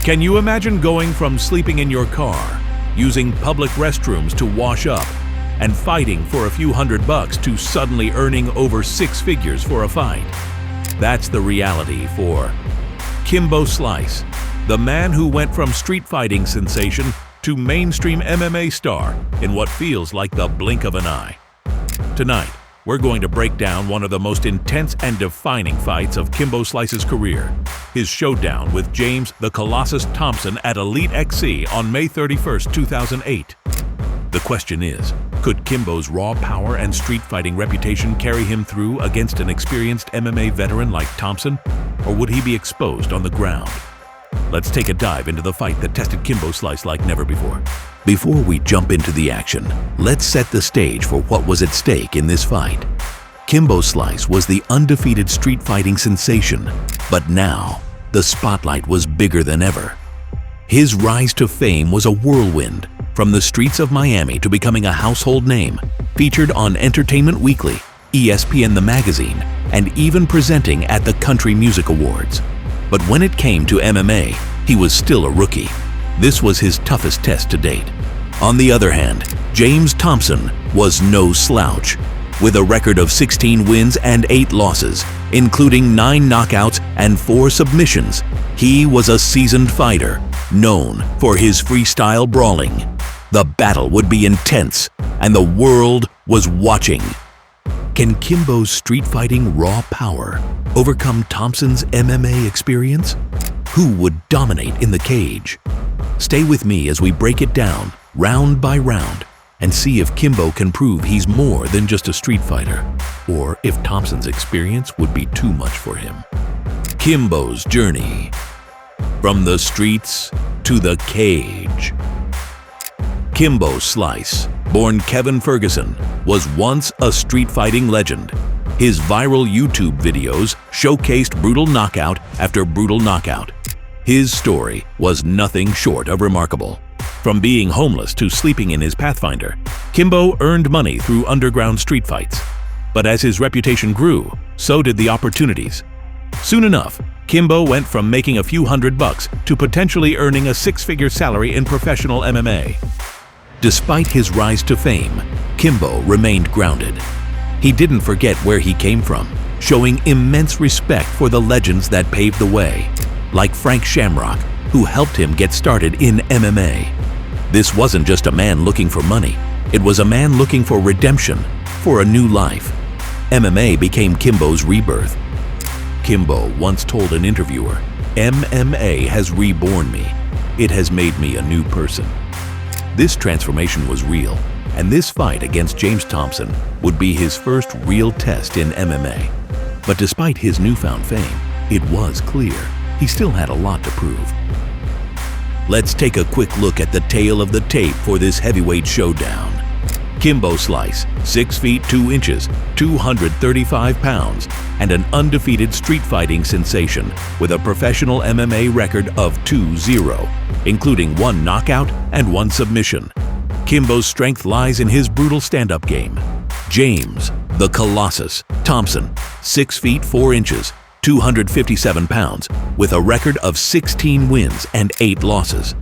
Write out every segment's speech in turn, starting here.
Can you imagine going from sleeping in your car, using public restrooms to wash up, and fighting for a few $100 to suddenly earning over 6 figures for a fight? That's the reality for Kimbo Slice, the man who went from street fighting sensation to mainstream MMA star in what feels like the blink of an eye. Tonight, we're going to break down one of the most intense and defining fights of Kimbo Slice's career, his showdown with James "the Colossus" Thompson at EliteXC on May 31, 2008. The question is, could Kimbo's raw power and street fighting reputation carry him through against an experienced MMA veteran like Thompson, or would he be exposed on the ground? Let's take a dive into the fight that tested Kimbo Slice like never before. Before we jump into the action, let's set the stage for what was at stake in this fight. Kimbo Slice was the undefeated street fighting sensation, but now the spotlight was bigger than ever. His rise to fame was a whirlwind, from the streets of Miami to becoming a household name, featured on Entertainment Weekly, ESPN the magazine, and even presenting at the Country Music Awards. But when it came to MMA, he was still a rookie. This was his toughest test to date. On the other hand, James Thompson was no slouch. With a record of 16 wins and 8 losses, including 9 knockouts and 4 submissions, he was a seasoned fighter, known for his freestyle brawling. The battle would be intense, and the world was watching. Can Kimbo's street fighting raw power overcome Thompson's MMA experience? Who would dominate in the cage? Stay with me as we break it down, round by round, and see if Kimbo can prove he's more than just a street fighter, or if Thompson's experience would be too much for him. Kimbo's journey. From the streets to the cage. Kimbo Slice, born Kevin Ferguson, was once a street fighting legend. His viral YouTube videos showcased brutal knockout after brutal knockout. His story was nothing short of remarkable. From being homeless to sleeping in his Pathfinder, Kimbo earned money through underground street fights. But as his reputation grew, so did the opportunities. Soon enough, Kimbo went from making a few $100 to potentially earning a 6-figure salary in professional MMA. Despite his rise to fame, Kimbo remained grounded. He didn't forget where he came from, showing immense respect for the legends that paved the way, like Frank Shamrock, who helped him get started in MMA. This wasn't just a man looking for money, it was a man looking for redemption, for a new life. MMA became Kimbo's rebirth. Kimbo once told an interviewer, "MMA has reborn me. It has made me a new person." This transformation was real, and this fight against James Thompson would be his first real test in MMA. But despite his newfound fame, it was clear he still had a lot to prove. Let's take a quick look at the tale of the tape for this heavyweight showdown. Kimbo Slice, 6 feet 2 inches, 235 pounds, and an undefeated street fighting sensation with a professional MMA record of 2-0, including 1 knockout and 1 submission. Kimbo's strength lies in his brutal stand-up game. James "the Colossus" Thompson, 6 feet 4 inches, 257 pounds, with a record of 16 wins and 8 losses.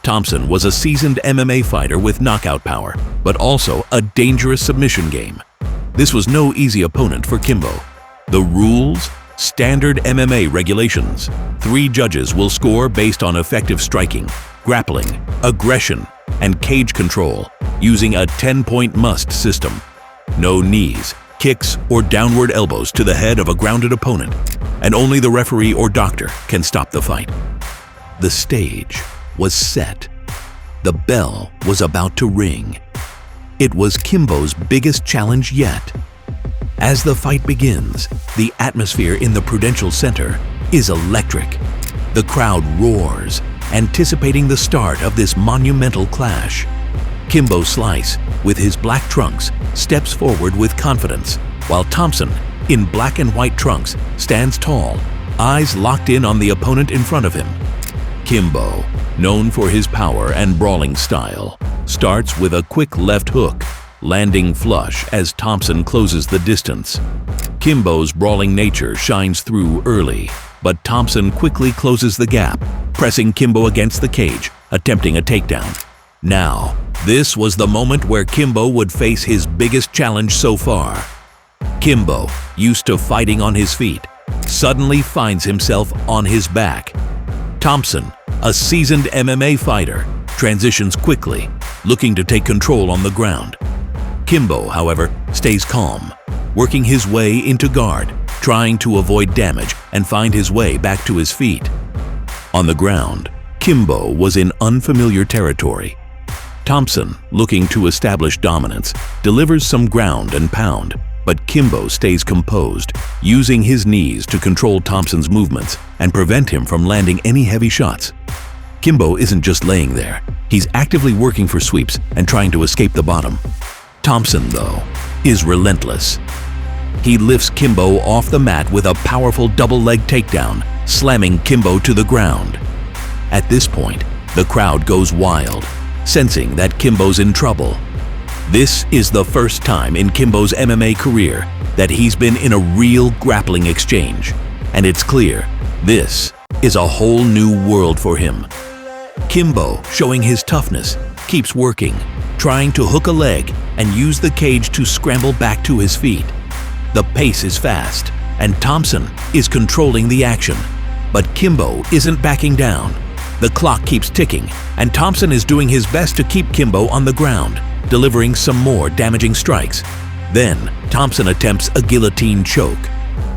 Thompson was a seasoned MMA fighter with knockout power, but also a dangerous submission game. This was no easy opponent for Kimbo. The rules? Standard MMA regulations. 3 judges will score based on effective striking, grappling, aggression, and cage control, using a 10-point must system. No knees, kicks, or downward elbows to the head of a grounded opponent, and only the referee or doctor can stop the fight. The stage was set. The bell was about to ring. It was Kimbo's biggest challenge yet. As the fight begins, the atmosphere in the Prudential Center is electric. The crowd roars, anticipating the start of this monumental clash. Kimbo Slice, with his black trunks, steps forward with confidence, while Thompson, in black and white trunks, stands tall, eyes locked in on the opponent in front of him. Kimbo, known for his power and brawling style, starts with a quick left hook, landing flush as Thompson closes the distance. Kimbo's brawling nature shines through early, but Thompson quickly closes the gap, pressing Kimbo against the cage, attempting a takedown. Now, this was the moment where Kimbo would face his biggest challenge so far. Kimbo, used to fighting on his feet, suddenly finds himself on his back. Thompson, a seasoned MMA fighter, transitions quickly, looking to take control on the ground. Kimbo, however, stays calm, working his way into guard, trying to avoid damage and find his way back to his feet. On the ground, Kimbo was in unfamiliar territory. Thompson, looking to establish dominance, delivers some ground and pound, but Kimbo stays composed, using his knees to control Thompson's movements and prevent him from landing any heavy shots. Kimbo isn't just laying there. He's actively working for sweeps and trying to escape the bottom. Thompson, though, is relentless. He lifts Kimbo off the mat with a powerful double-leg takedown, slamming Kimbo to the ground. At this point, the crowd goes wild, sensing that Kimbo's in trouble. This is the first time in Kimbo's MMA career that he's been in a real grappling exchange, and it's clear this is a whole new world for him. Kimbo, showing his toughness, keeps working, trying to hook a leg and use the cage to scramble back to his feet. The pace is fast, and Thompson is controlling the action. But Kimbo isn't backing down. The clock keeps ticking, and Thompson is doing his best to keep Kimbo on the ground, delivering some more damaging strikes. Then, Thompson attempts a guillotine choke.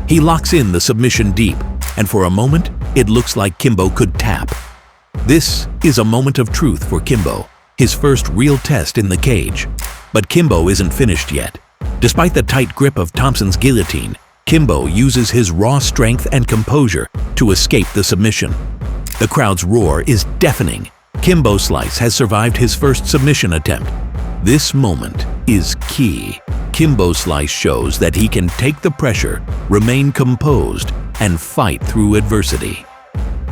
He locks in the submission deep, and for a moment, it looks like Kimbo could tap. This is a moment of truth for Kimbo, his first real test in the cage. But Kimbo isn't finished yet. Despite the tight grip of Thompson's guillotine, Kimbo uses his raw strength and composure to escape the submission. The crowd's roar is deafening. Kimbo Slice has survived his first submission attempt. This moment is key. Kimbo Slice shows that he can take the pressure, remain composed, and fight through adversity.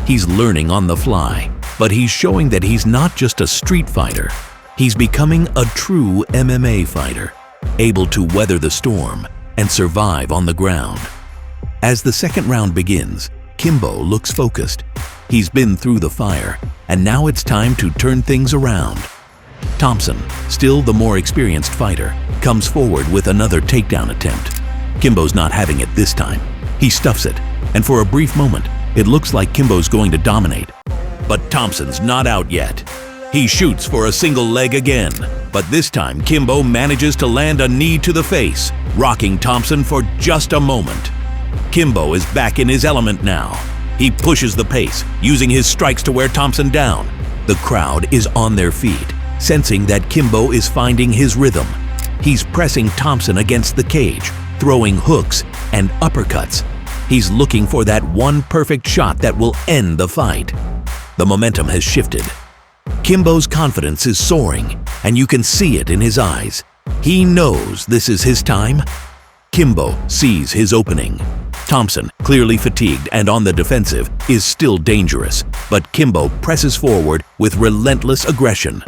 He's learning on the fly, but he's showing that he's not just a street fighter. He's becoming a true MMA fighter, able to weather the storm and survive on the ground. As the second round begins, Kimbo looks focused. He's been through the fire, and now it's time to turn things around. Thompson, still the more experienced fighter, comes forward with another takedown attempt. Kimbo's not having it this time. He stuffs it, and for a brief moment, it looks like Kimbo's going to dominate. But Thompson's not out yet. He shoots for a single leg again, but this time Kimbo manages to land a knee to the face, rocking Thompson for just a moment. Kimbo is back in his element now. He pushes the pace, using his strikes to wear Thompson down. The crowd is on their feet, sensing that Kimbo is finding his rhythm. He's pressing Thompson against the cage, throwing hooks and uppercuts. He's looking for that one perfect shot that will end the fight. The momentum has shifted. Kimbo's confidence is soaring, and you can see it in his eyes. He knows this is his time. Kimbo sees his opening. Thompson, clearly fatigued and on the defensive, is still dangerous, but Kimbo presses forward with relentless aggression.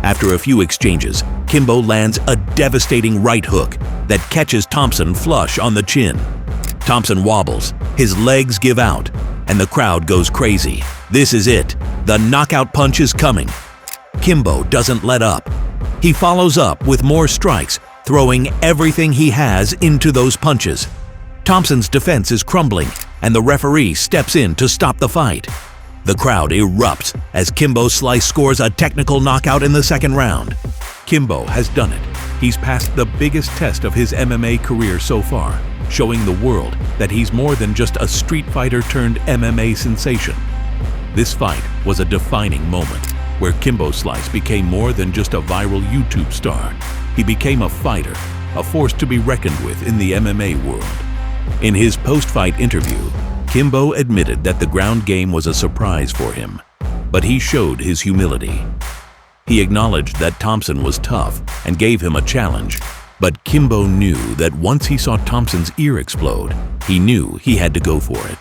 After a few exchanges, Kimbo lands a devastating right hook that catches Thompson flush on the chin. Thompson wobbles, his legs give out, and the crowd goes crazy. This is it. The knockout punch is coming. Kimbo doesn't let up. He follows up with more strikes, throwing everything he has into those punches. Thompson's defense is crumbling, and the referee steps in to stop the fight. The crowd erupts as Kimbo Slice scores a technical knockout in the second round. Kimbo has done it. He's passed the biggest test of his MMA career so far, showing the world that he's more than just a street fighter turned MMA sensation. This fight was a defining moment where Kimbo Slice became more than just a viral YouTube star. He became a fighter, a force to be reckoned with in the MMA world. In his post-fight interview, Kimbo admitted that the ground game was a surprise for him, but he showed his humility. He acknowledged that Thompson was tough and gave him a challenge, but Kimbo knew that once he saw Thompson's ear explode, he knew he had to go for it.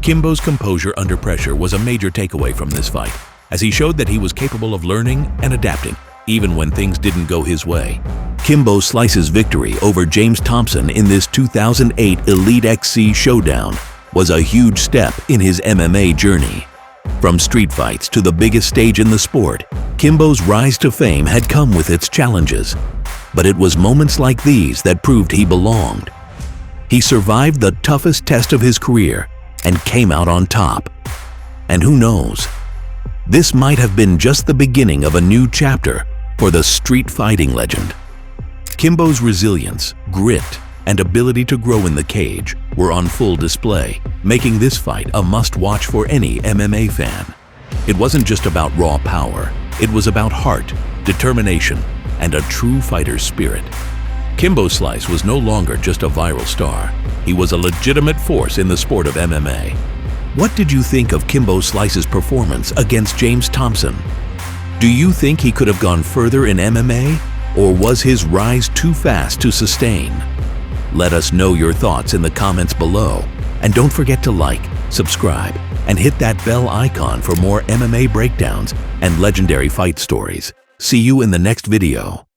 Kimbo's composure under pressure was a major takeaway from this fight, as he showed that he was capable of learning and adapting, even when things didn't go his way. Kimbo Slice's victory over James Thompson in this 2008 EliteXC Showdown was a huge step in his MMA journey. From street fights to the biggest stage in the sport, Kimbo's rise to fame had come with its challenges. But it was moments like these that proved he belonged. He survived the toughest test of his career and came out on top. And who knows? This might have been just the beginning of a new chapter for the street fighting legend. Kimbo's resilience, grit, and ability to grow in the cage were on full display, making this fight a must-watch for any MMA fan. It wasn't just about raw power, it was about heart, determination, and a true fighter's spirit. Kimbo Slice was no longer just a viral star. He was a legitimate force in the sport of MMA. What did you think of Kimbo Slice's performance against James Thompson? Do you think he could have gone further in MMA, or was his rise too fast to sustain? Let us know your thoughts in the comments below, and don't forget to like, subscribe, and hit that bell icon for more MMA breakdowns and legendary fight stories. See you in the next video.